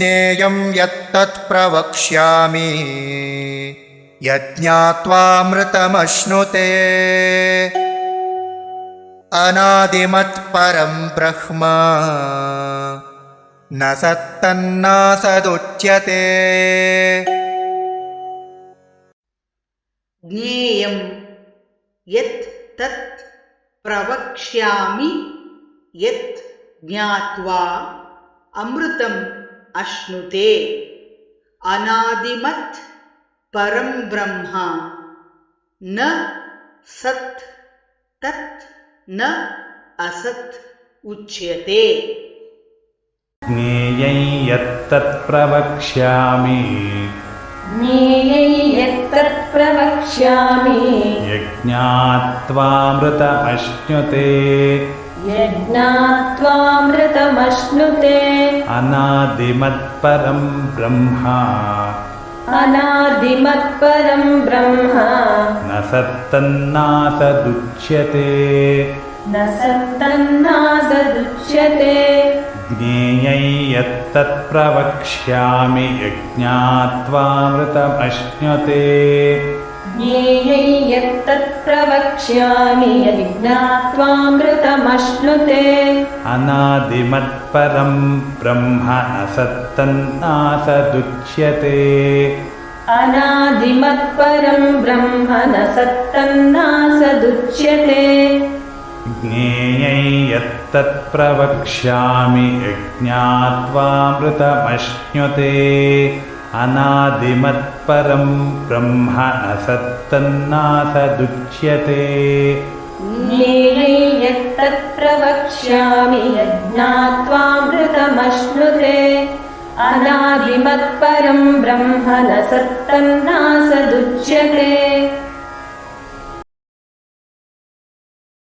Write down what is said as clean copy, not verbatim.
ज्ञेयं यत्तत् प्रवक्ष्यामि यज्ञात्वामृतमश्नुते अनादिमत्परं ब्रह्म न सत्तन्नासदुच्यते। ज्ञेयं यत् तत् प्रवक्ष्यामि यत् ज्ञात्वा अमृतम् अश्नुते अनादिमत् परं ब्रह्म न सत् तत् न असत् उच्यते। ज्ञेयं यत्तत् प्रवक्ष्यामि यज्ञात्वामृतमश्नुते अनादिमत्परं ब्रह्म न सत्तन्नासदुच्यते। ज्ञेयं यत्तत् प्रवक्ष्यामि यज्ञात्वामृतमश्नुते अनादिमत्परं ब्रह्म न सत्तन्नासदुच्यते। ज्ञेयं यत्तत् प्रवक्ष्यामि यज्ञात्वामृतमश्नुते अनादिमत्परं ब्रह्म न सत्तन्नासदुच्यते। अनादिमत्परं ब्रह्म न सत्तन्नासदुच्यते।